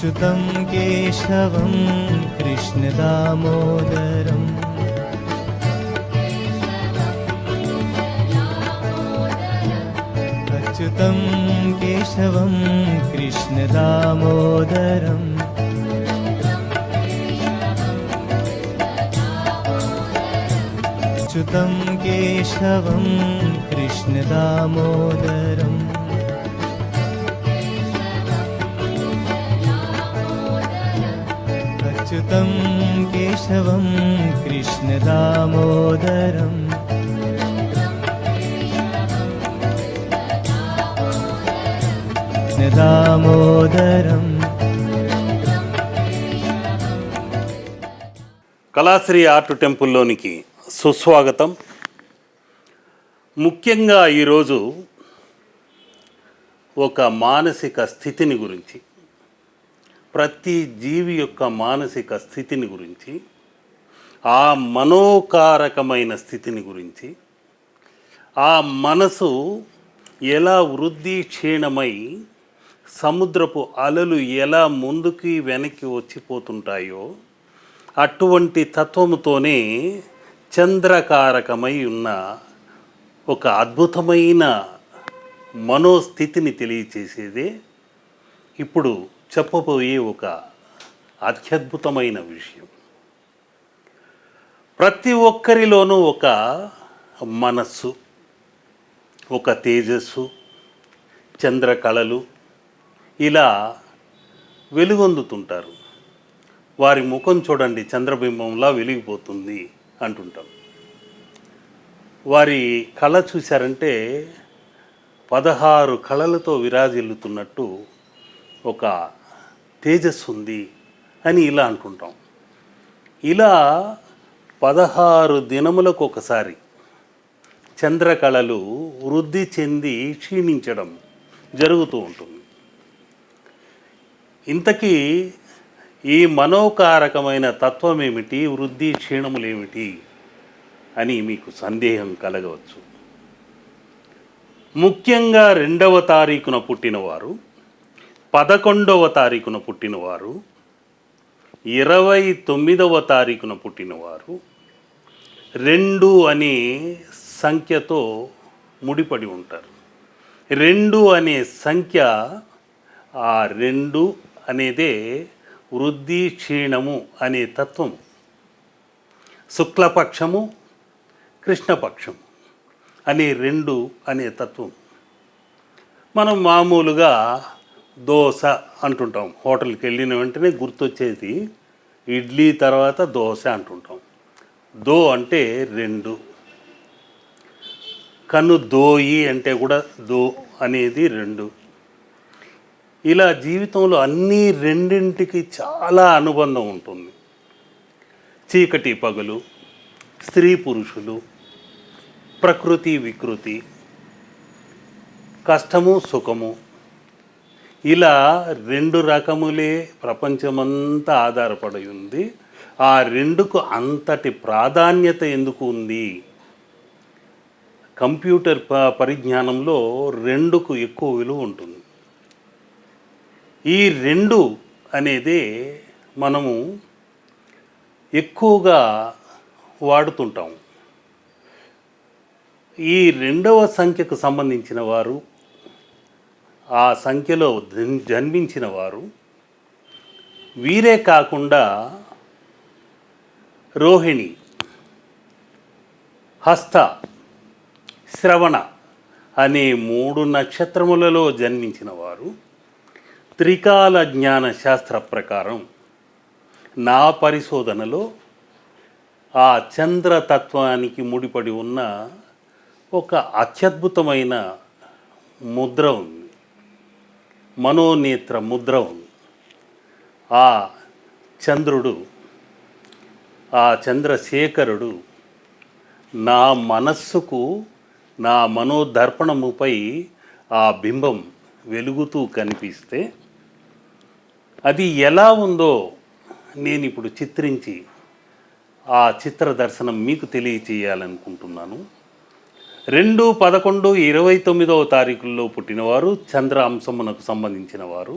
च्युतं केशवं कृष्णदामोदरम् अच्युतं केशवं कृष्णदामोदरम् अच्युतं केशवं कृष्णदामोदरम् अच्युतं केशवं कृष्णदामोदरम् कृष्णदामोदरम् కళాశ్రీ ఆర్ట్ టెంపుల్లోనికి సుస్వాగతం. ముఖ్యంగా ఈరోజు ఒక మానసిక స్థితిని గురించి, ప్రతి జీవి యొక్క మానసిక స్థితిని గురించి, ఆ మనోకారకమైన స్థితిని గురించి, ఆ మనసు ఎలా వృద్ధి క్షీణమై సముద్రపు అలలు ఎలా ముందుకి వెనక్కి వచ్చిపోతుంటాయో అటువంటి తత్వముతోనే చంద్రకారకమై ఉన్న ఒక అద్భుతమైన మనోస్థితిని తెలియచేసేదే ఇప్పుడు చెప్పబోయే ఒక అత్యద్భుతమైన విషయం. ప్రతి ఒక్కరిలోనూ ఒక మనస్సు, ఒక తేజస్సు, చంద్రకళలు ఇలా వెలుగొందుతుంటారు. వారి ముఖం చూడండి చంద్రబింబంలా వెలిగిపోతుంది అంటుంటాం. వారి కళ చూశారంటే 16 కళలతో విరాజిల్లుతున్నట్టు ఒక తేజస్సు ఉంది అని ఇలా అంటుంటాం. ఇలా 16 దినములకు ఒకసారి చంద్రకళలు వృద్ధి చెంది క్షీణించడం జరుగుతూ ఉంటుంది. ఇంతకీ ఈ మనోకారకమైన తత్వం ఏమిటి, వృద్ధి క్షీణములేమిటి అని మీకు సందేహం కలగవచ్చు. ముఖ్యంగా 2వ తారీఖున పుట్టినవారు, 11వ తారీఖున పుట్టినవారు, 29వ తారీఖున పుట్టినవారు 2 అనే సంఖ్యతో ముడిపడి ఉంటారు. 2 అనే సంఖ్య, ఆ 2 అనేదే వృద్ధి క్షీణము అనే తత్వం. శుక్లపక్షము, కృష్ణపక్షము అనే 2 అనే తత్వం. మనం మామూలుగా దోశ అంటుంటాం. హోటల్కి వెళ్ళిన వెంటనే గుర్తొచ్చేది ఇడ్లీ తర్వాత దోశ అంటుంటాం. దో అంటే 2, కన్ను దోయి అంటే కూడా దో అనేది 2. ఇలా జీవితంలో అన్ని రెండింటికి చాలా అనుబంధం ఉంటుంది. చీకటి పగలు, స్త్రీ పురుషులు, ప్రకృతి వికృతి, కష్టము సుఖము, ఇలా 2 రకములే ప్రపంచమంతా ఆధారపడి ఉంది. ఆ 2కు అంతటి ప్రాధాన్యత ఎందుకు ఉంది? కంప్యూటర్ పరిజ్ఞానంలో 2కు ఎక్కువ విలువ ఉంటుంది. ఈ 2 అనేది మనము ఎక్కువగా వాడుతుంటాం. ఈ 2వ సంఖ్యకు సంబంధించిన వారు, ఆ సంఖ్యలో జన్మించిన వారు, వీరే కాకుండా రోహిణి, హస్త, శ్రవణ అనే 3 నక్షత్రములలో జన్మించిన వారు త్రికాల జ్ఞాన శాస్త్ర ప్రకారం నా పరిశోధనలో ఆ చంద్రతత్వానికి ముడిపడి ఉన్న ఒక అత్యద్భుతమైన ముద్ర ఉంది, మనోనేత్ర ముద్ర ఉంది. ఆ చంద్రుడు, ఆ చంద్రశేఖరుడు నా మనస్సుకు, నా మనోదర్పణముపై ఆ బింబం వెలుగుతూ కనిపిస్తే అది ఎలా ఉందో నేను ఇప్పుడు చిత్రించి ఆ చిత్ర దర్శనం మీకు తెలియచేయాలనుకుంటున్నాను. 2, 11, 29వ తారీఖుల్లో పుట్టినవారు చంద్ర అంశమునకు సంబంధించిన వారు.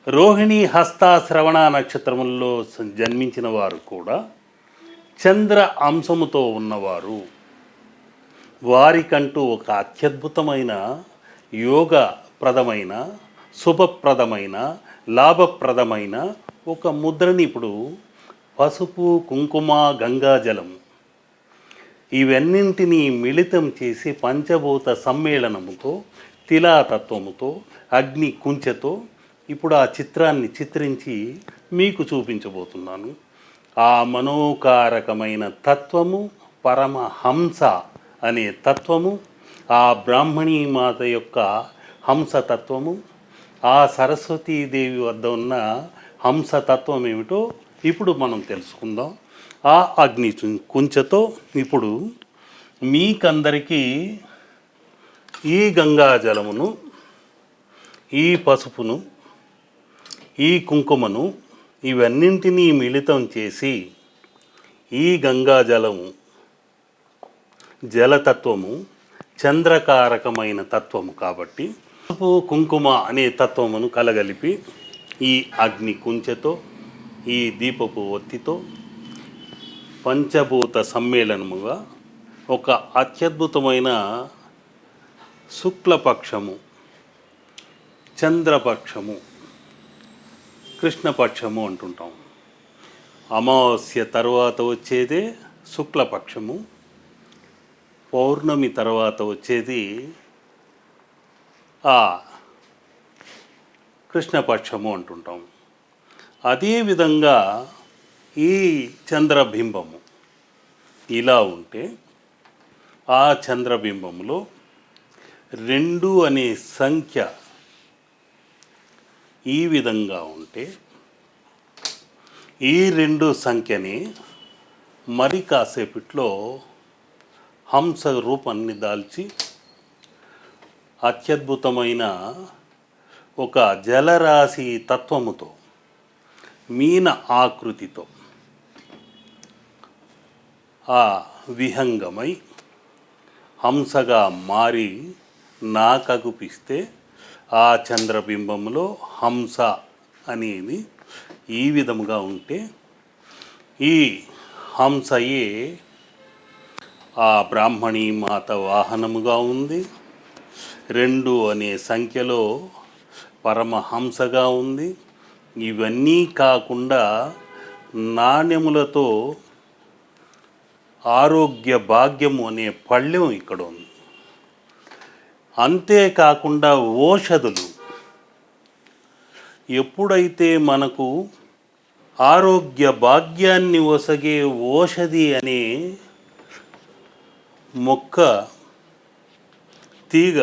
రోహిణి హస్త శ్రవణ నక్షత్రముల్లో జన్మించిన వారు కూడా చంద్ర అంశముతో ఉన్నవారు. వారికంటూ ఒక అత్యద్భుతమైన యోగప్రదమైన శుభప్రదమైన లాభప్రదమైన ఒక ముద్రని ఇప్పుడు పసుపు కుంకుమ గంగాజలం ఇవన్నింటినీ మిళితం చేసి పంచభూత సమ్మేళనముతో తిలాతత్వముతో అగ్ని కుంచెతో ఇప్పుడు ఆ చిత్రాన్ని చిత్రించి మీకు చూపించబోతున్నాను. ఆ మనోకారకమైన తత్వము పరమహంస అనే తత్వము, ఆ బ్రాహ్మణీ మాత యొక్క హంసతత్వము, ఆ సరస్వతీదేవి వద్ద ఉన్న హంసతత్వం ఏమిటో ఇప్పుడు మనం తెలుసుకుందాం. ఆ అగ్ని కుంచెతో ఇప్పుడు మీకందరికీ ఈ గంగాజలమును, ఈ పసుపును, ఈ కుంకుమను ఇవన్నింటినీ మిళితం చేసి ఈ గంగాజలము జలతత్వము చంద్రకారకమైన తత్వము కాబట్టి పసుపు కుంకుమ అనే తత్వమును కలగలిపి ఈ అగ్ని కుంచెతో ఈ దీపపు ఒత్తితో పంచభూత సమ్మేళనముగా ఒక అత్యద్భుతమైన శుక్లపక్షము, చంద్రపక్షము, కృష్ణపక్షము అంటుంటాం. అమావాస్య తర్వాత వచ్చేదే శుక్లపక్షము, పౌర్ణమి తర్వాత వచ్చేది ఆ కృష్ణపక్షము అంటుంటాం. అదేవిధంగా ఈ చంద్రబింబము ఇలా ఉంటే ఆ చంద్రబింబములో 2 అనే సంఖ్య ఈ విధంగా ఉంటే ఈ 2 సంఖ్యని మరి కాసేపట్లో హంస రూపాన్ని దాల్చి అత్యద్భుతమైన ఒక జలరాశి తత్వముతో మీన ఆకృతితో ఆ విహంగమై హంసగా మారి నాకగుపిస్తే ఆ చంద్రబింబంలో హంస అనేది ఈ విధముగా ఉంటే ఈ హంసయే ఆ బ్రాహ్మణీ మాత వాహనముగా ఉంది. 2 అనే సంఖ్యలో పరమహంసగా ఉంది. ఇవన్నీ కాకుండా నాణ్యములతో ఆరోగ్య భాగ్యము అనే పళ్ళెం ఇక్కడ ఉంది. అంతేకాకుండా ఓషధులు ఎప్పుడైతే మనకు ఆరోగ్య భాగ్యాన్ని ఒసగే ఓషధి అనే మొక్క తీగ,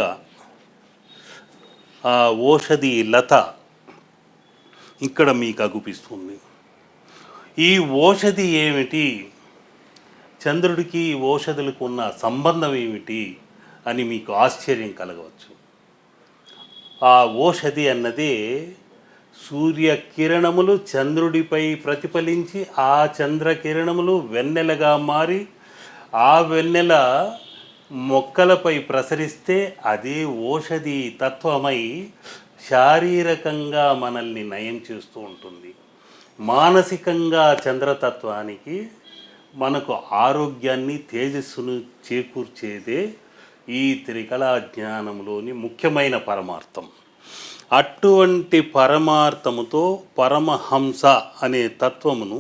ఆ ఓషధి లత ఇక్కడ మీకు అగుపిస్తుంది. ఈ ఓషధి ఏమిటి, చంద్రుడికి ఓషధులకు ఉన్న సంబంధం ఏమిటి అని మీకు ఆశ్చర్యం కలగవచ్చు. ఆ ఓషధి అన్నదే సూర్యకిరణములు చంద్రుడిపై ప్రతిఫలించి ఆ చంద్రకిరణములు వెన్నెలగా మారి ఆ వెన్నెల మొక్కలపై ప్రసరిస్తే అదే ఓషధి తత్వమై శారీరకంగా మనల్ని నయం చేస్తూ ఉంటుంది. మానసికంగా చంద్రతత్వానికి మనకు ఆరోగ్యాన్ని తేజస్సును చేకూర్చేదే ఈ త్రికళా జ్ఞానంలోని ముఖ్యమైన పరమార్థం. అటువంటి పరమార్థముతో పరమహంస అనే తత్వమును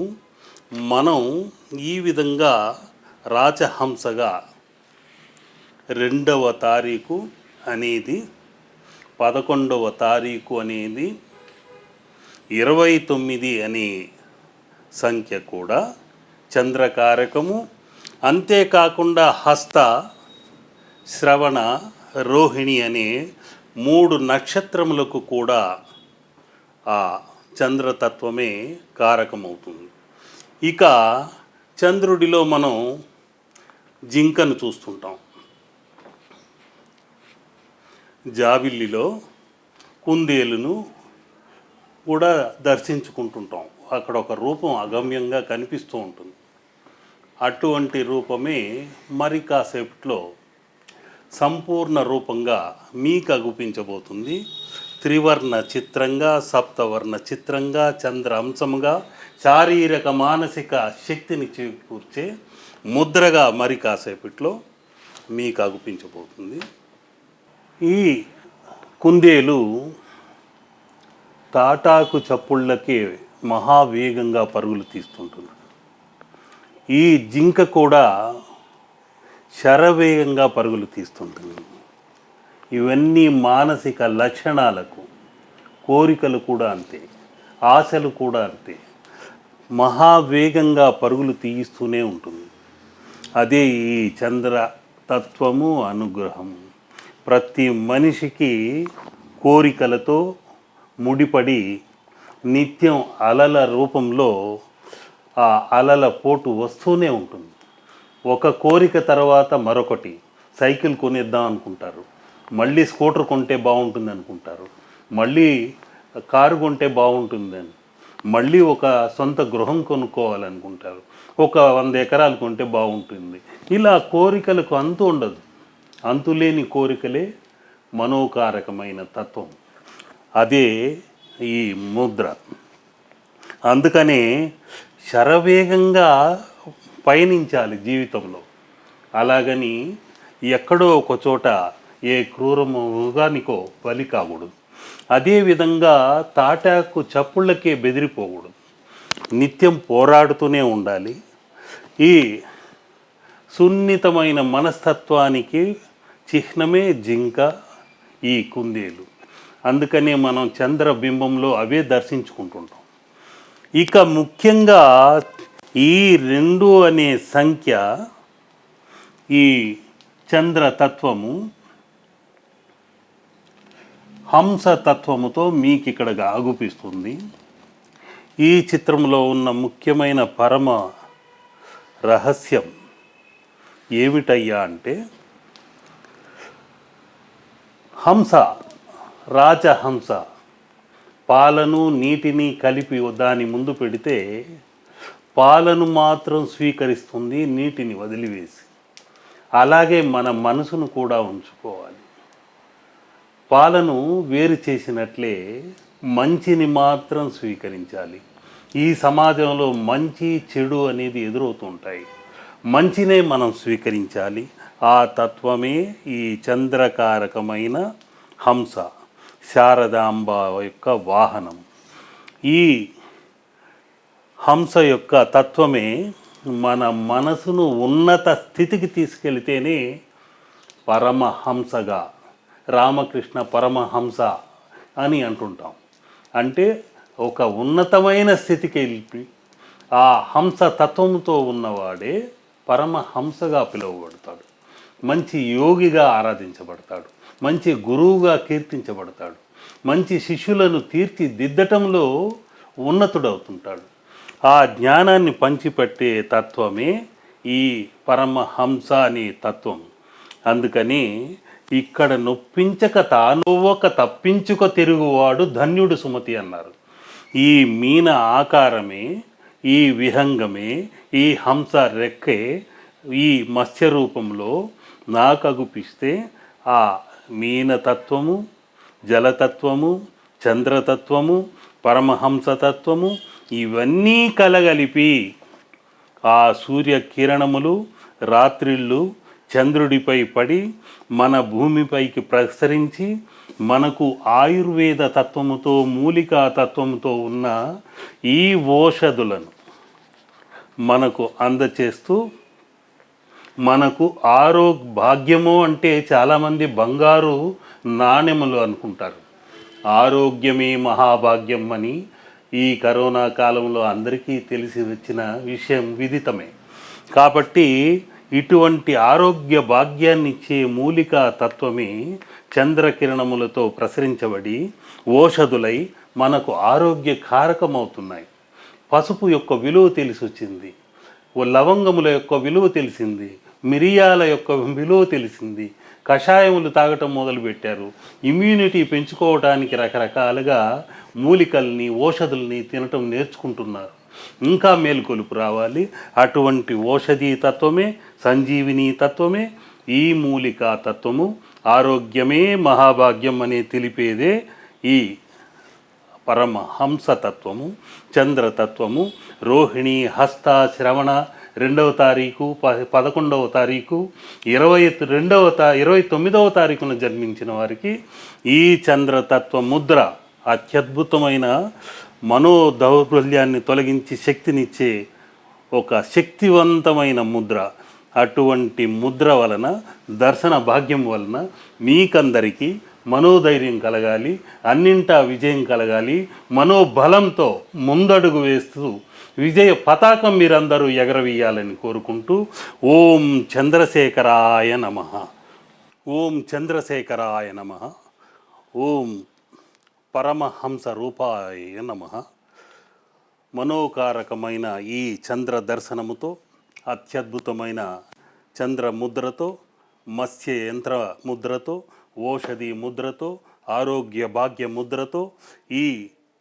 మనం ఈ విధంగా రాజహంసగా 2వ తారీఖు అనేది 11వ తారీఖు అనేది 29 అనే సంఖ్య కూడా చంద్రకారకము. అంతేకాకుండా హస్త శ్రవణ రోహిణి అనే 3 నక్షత్రములకు కూడా ఆ చంద్రతత్వమే కారకమవుతుంది. ఇక చంద్రుడిలో మనం జింకను చూస్తుంటాం, జాబిల్లిలో కుందేలును కూడా దర్శించుకుంటుంటాం. అక్కడ ఒక రూపం అగమ్యంగా కనిపిస్తూ ఉంటుంది. అటువంటి రూపమే మరి కాసేపట్లో సంపూర్ణ రూపంగా మీకు అగుపించబోతుంది. త్రివర్ణ చిత్రంగా సప్తవర్ణ చిత్రంగా చంద్ర అంశముగా శారీరక మానసిక శక్తిని చేకూర్చే ముద్రగా మరి కాసేపట్లో మీకు అగుపించబోతుంది. ఈ కుందేలు తాటాకు చప్పుళ్ళకి మహావేగంగా పరుగులు తీస్తుంటుంది. ఈ జింక కూడా శరవేగంగా పరుగులు తీస్తుంటుంది. ఇవన్నీ మానసిక లక్షణాలకు, కోరికలు కూడా అంతే, ఆశలు కూడా అంతే, మహావేగంగా పరుగులు తీయిస్తూనే ఉంటుంది. అదే ఈ చంద్ర తత్వము, అనుగ్రహము. ప్రతి మనిషికి కోరికలతో ముడిపడి నిత్యం అలల రూపంలో ఆ అలల పోటు వస్తూనే ఉంటుంది. ఒక కోరిక తర్వాత మరొకటి. సైకిల్ కొనేద్దాం అనుకుంటారు, మళ్ళీ స్కూటర్ కొంటే బాగుంటుంది అనుకుంటారు, మళ్ళీ కారు కొంటే బాగుంటుందని, మళ్ళీ ఒక సొంత గృహం కొనుక్కోవాలనుకుంటారు, ఒక 100 ఎకరాలు కొంటే బాగుంటుంది. ఇలా కోరికలకు అంతు ఉండదు. అంతులేని కోరికలే మనోకారకమైన తత్వం. అదే ఈ ముద్ర. అందుకనే శరవేగంగా పయనించాలి జీవితంలో. అలాగని ఎక్కడో ఒక చోట ఏ క్రూర మృగానికో బలి కాకూడదు. అదేవిధంగా తాటాకు చప్పుళ్ళకే బెదిరిపోకూడదు. నిత్యం పోరాడుతూనే ఉండాలి. ఈ సున్నితమైన మనస్తత్వానికి చిహ్నమే జింక, ఈ కుందేలు. అందుకనే మనం చంద్రబింబంలో అవే దర్శించుకుంటుంటాం. ఇక ముఖ్యంగా ఈ 2 అనే సంఖ్య, ఈ చంద్రతత్వము హంసతత్వముతో మీకు ఇక్కడ అగుపిస్తుంది. ఈ చిత్రంలో ఉన్న ముఖ్యమైన పరమ రహస్యం ఏమిటయ్యా అంటే, హంస, రాజహంస పాలను నీటిని కలిపి దాని ముందు పెడితే పాలను మాత్రం స్వీకరిస్తుంది, నీటిని వదిలివేసి. అలాగే మన మనసును కూడా ఉంచుకోవాలి. పాలను వేరు చేసినట్లే మంచిని మాత్రం స్వీకరించాలి. ఈ సమాజంలో మంచి చెడు అనేది ఎదురవుతుంటాయి. మంచినే మనం స్వీకరించాలి. ఆ తత్వమే ఈ చంద్రకారకమైన హంస, శారదాంబ యొక్క వాహనం. ఈ హంస యొక్క తత్వమే మన మనసును ఉన్నత స్థితికి తీసుకెళితేనే పరమహంసగా, రామకృష్ణ పరమహంస అని అంటుంటాం. అంటే ఒక ఉన్నతమైన స్థితికి వెళ్ళి ఆ హంస తత్వంతో ఉన్నవాడే పరమహంసగా పిలువబడతాడు. మంచి యోగిగా ఆరాధించబడతాడు, మంచి గురువుగా కీర్తించబడతాడు, మంచి శిష్యులను తీర్చిదిద్దటంలో ఉన్నతుడవుతుంటాడు. ఆ జ్ఞానాన్ని పంచిపెట్టే తత్వమే ఈ పరమహంస అనే తత్వం. అందుకని ఇక్కడ నొప్పించక తానొవ్వక తప్పించుక తిరుగువాడు ధన్యుడు సుమతి అన్నారు. ఈ మీన ఆకారమే, ఈ విహంగమే, ఈ హంస రెక్కే ఈ మత్స్య రూపంలో నాకు అగుపిస్తే ఆ మీనతత్వము, జలతత్వము, చంద్రతత్వము, పరమహంసతత్వము ఇవన్నీ కలగలిపి ఆ సూర్యకిరణములు రాత్రిళ్ళు చంద్రుడిపై పడి మన భూమిపైకి ప్రసరించి మనకు ఆయుర్వేద తత్వముతో, మూలికా తత్వముతో ఉన్న ఈ ఓషధులను మనకు అందచేస్తూ మనకు భాగ్యము అంటే చాలామంది బంగారు నాణెములు అనుకుంటారు. ఆరోగ్యమే మహాభాగ్యం అని ఈ కరోనా కాలంలో అందరికీ తెలిసి వచ్చిన విషయం విదితమే. కాబట్టి ఇటువంటి ఆరోగ్య భాగ్యాన్ని ఇచ్చే మూలికా తత్వమే చంద్రకిరణములతో ప్రసరించబడి ఓషధులై మనకు ఆరోగ్య కారకమవుతున్నాయి. పసుపు యొక్క విలువ తెలిసి వచ్చింది, లవంగముల యొక్క విలువ తెలిసింది, మిరియాల యొక్క విలువ తెలిసింది, కషాయములు తాగటం మొదలుపెట్టారు. ఇమ్యూనిటీ పెంచుకోవడానికి రకరకాలుగా మూలికల్ని, ఓషధుల్ని తినటం నేర్చుకుంటున్నారు. ఇంకా మేలుకొలుపు రావాలి. అటువంటి ఓషధీ తత్వమే, సంజీవిని తత్వమే ఈ మూలికా తత్వము. ఆరోగ్యమే మహాభాగ్యం అనే తెలిపేదే ఈ పరమహంసతత్వము, చంద్రతత్వము రోహిణి, హస్త, శ్రవణ 2వ తారీఖు, 11వ తారీఖు, 29వ తారీఖున జన్మించిన వారికి ఈ చంద్రతత్వ ముద్ర అత్యద్భుతమైన మనోదౌర్బల్యాన్ని తొలగించి శక్తినిచ్చే ఒక శక్తివంతమైన ముద్ర. అటువంటి ముద్ర వలన, దర్శన భాగ్యం వలన మీకందరికీ మనోధైర్యం కలగాలి, అన్నింటా విజయం కలగాలి, మనోబలంతో ముందడుగు వేస్తూ విజయ పతాకం మీరందరూ ఎగరవేయాలని కోరుకుంటూ ఓం చంద్రశేఖరాయ నమః, ఓం చంద్రశేఖరాయ నమః, ఓం పరమహంస రూపాయ నమః. మనోకారకమైన ఈ చంద్ర దర్శనముతో, అత్యద్భుతమైన చంద్ర ముద్రతో, మత్స్య యంత్ర ముద్రతో, ఓషధి ముద్రతో, ఆరోగ్య భాగ్య ముద్రతో, ఈ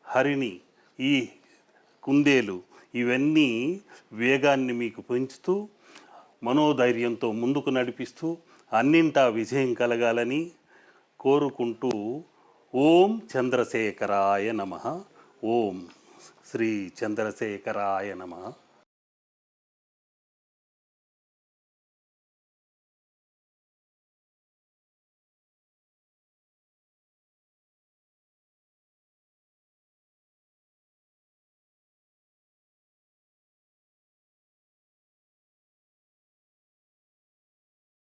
హరిణి, ఈ కుందేలు ఇవన్నీ వేగాన్ని మీకు పెంచుతూ మనోధైర్యంతో ముందుకు నడిపిస్తూ అన్నింటా విజయం కలగాలని కోరుకుంటూ ఓం చంద్రశేఖరాయ నమః, ఓం శ్రీ చంద్రశేఖరాయ నమః.